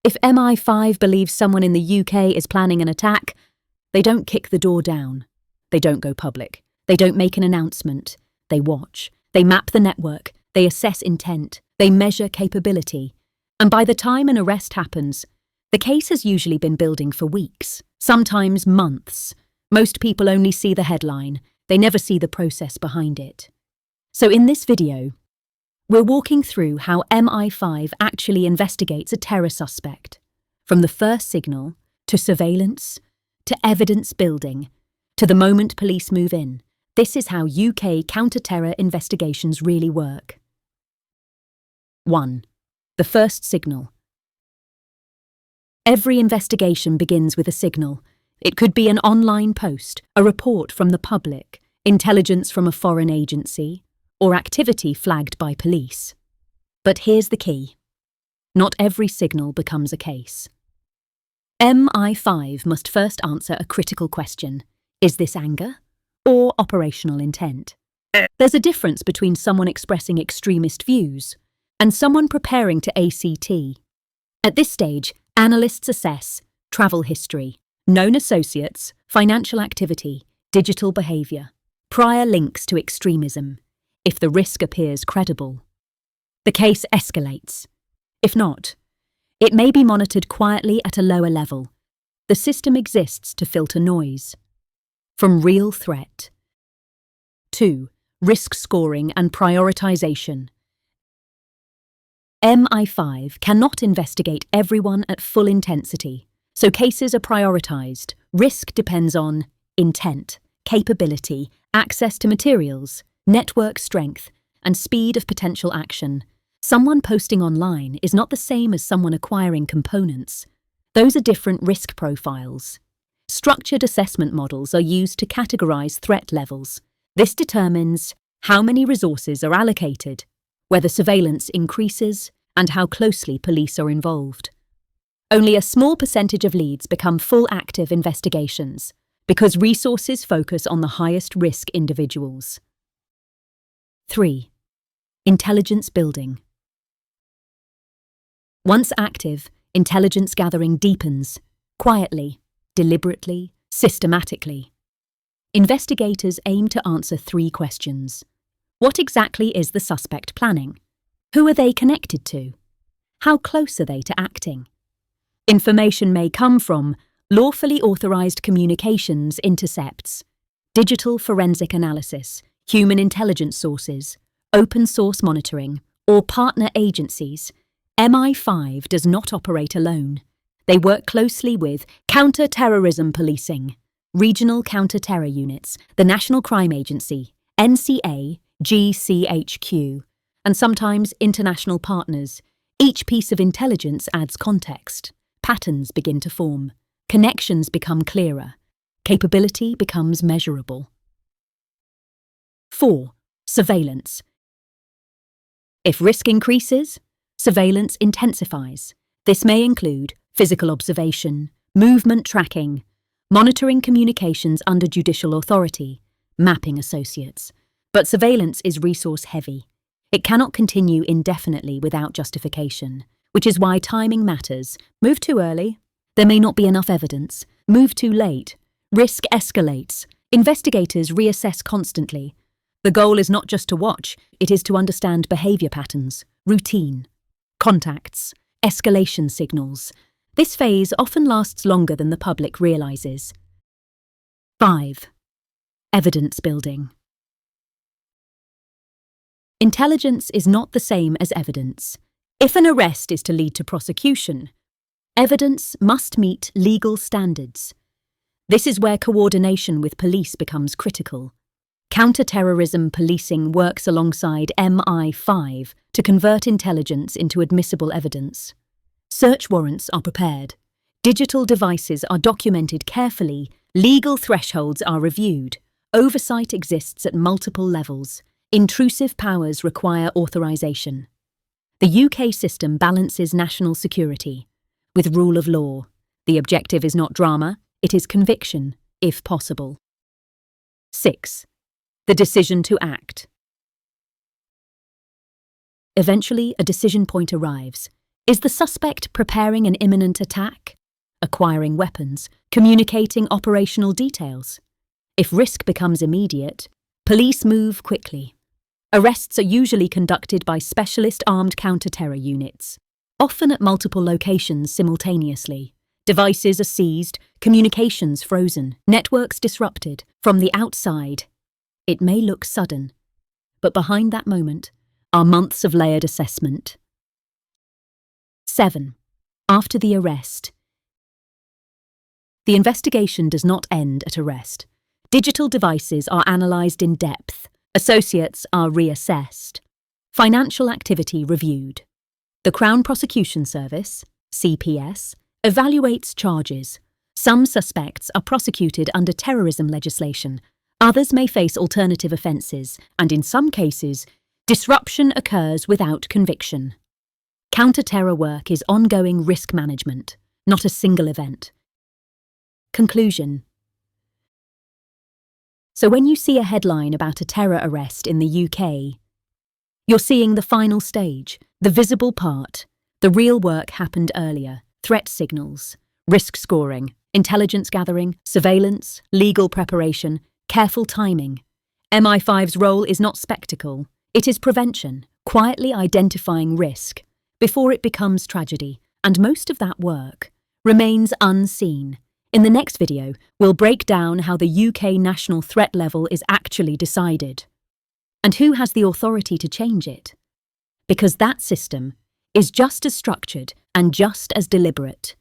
If MI5 believes someone in the UK is planning an attack, they don't kick the door down. They don't go public. They don't make an announcement. They watch. They map the network. They assess intent. They measure capability. And by the time an arrest happens, the case has usually been building for weeks, sometimes months. Most people only see the headline. They never see the process behind it. So in this video, we're walking through how MI5 actually investigates a terror suspect, from the first signal, to surveillance, to evidence building, to the moment police move in. This is how UK counter-terror investigations really work. 1. The first signal. Every investigation begins with a signal. It could be an online post, a report from the public, intelligence from a foreign agency, or activity flagged by police. But here's the key. Not every signal becomes a case. MI5 must first answer a critical question. Is this anger or operational intent? There's a difference between someone expressing extremist views and someone preparing to ACT. At this stage, analysts assess travel history, known associates, financial activity, digital behaviour, prior links to extremism. If the risk appears credible, the case escalates. If not, it may be monitored quietly at a lower level. The system exists to filter noise. From real threat. 2. Risk scoring and prioritization. MI5 cannot investigate everyone at full intensity, so cases are prioritized. Risk depends on intent, capability, access to materials, network strength, and speed of potential action. Someone posting online is not the same as someone acquiring components. Those are different risk profiles. Structured assessment models are used to categorize threat levels. This determines how many resources are allocated, whether surveillance increases, and how closely police are involved. Only a small percentage of leads become full active investigations because resources focus on the highest risk individuals. 3. Intelligence building. Once active, intelligence gathering deepens, quietly, deliberately, systematically. Investigators aim to answer 3 questions. What exactly is the suspect planning? Who are they connected to? How close are they to acting? Information may come from lawfully authorized communications intercepts, digital forensic analysis, human intelligence sources, open source monitoring, or partner agencies. MI5 does not operate alone. They work closely with counter-terrorism policing, regional counter-terror units, the National Crime Agency, NCA, GCHQ, and sometimes international partners. Each piece of intelligence adds context. Patterns begin to form. Connections become clearer. Capability becomes measurable. 4. Surveillance. If risk increases, surveillance intensifies. This may include physical observation, movement tracking, monitoring communications under judicial authority, mapping associates. But surveillance is resource-heavy. It cannot continue indefinitely without justification, which is why timing matters. Move too early, there may not be enough evidence. Move too late, risk escalates. Investigators reassess constantly. The goal is not just to watch, it is to understand behaviour patterns, routine, contacts, escalation signals. This phase often lasts longer than the public realises. 5. Evidence building. Intelligence is not the same as evidence. If an arrest is to lead to prosecution, evidence must meet legal standards. This is where coordination with police becomes critical. Counter-terrorism policing works alongside MI5 to convert intelligence into admissible evidence. Search warrants are prepared. Digital devices are documented carefully. Legal thresholds are reviewed. Oversight exists at multiple levels. Intrusive powers require authorization. The UK system balances national security with rule of law. The objective is not drama, it is conviction, if possible. 6. The decision to act. Eventually, a decision point arrives. Is the suspect preparing an imminent attack, acquiring weapons, communicating operational details? If risk becomes immediate, police move quickly. Arrests are usually conducted by specialist armed counter-terror units, often at multiple locations simultaneously. Devices are seized, communications frozen, networks disrupted. From the outside, it may look sudden, but behind that moment are months of layered assessment. 7. After the arrest. The investigation does not end at arrest. Digital devices are analysed in depth. Associates are reassessed. Financial activity reviewed. The Crown Prosecution Service, CPS, evaluates charges. Some suspects are prosecuted under terrorism legislation. Others may face alternative offences, and in some cases, disruption occurs without conviction. Counter-terror work is ongoing risk management, not a single event. Conclusion. So when you see a headline about a terror arrest in the UK, you're seeing the final stage, the visible part. The real work happened earlier: threat signals, risk scoring, intelligence gathering, surveillance, legal preparation, careful timing. MI5's role is not spectacle, it is prevention, quietly identifying risk before it becomes tragedy, and most of that work remains unseen. In the next video, we'll break down how the UK national threat level is actually decided, and who has the authority to change it, because that system is just as structured and just as deliberate.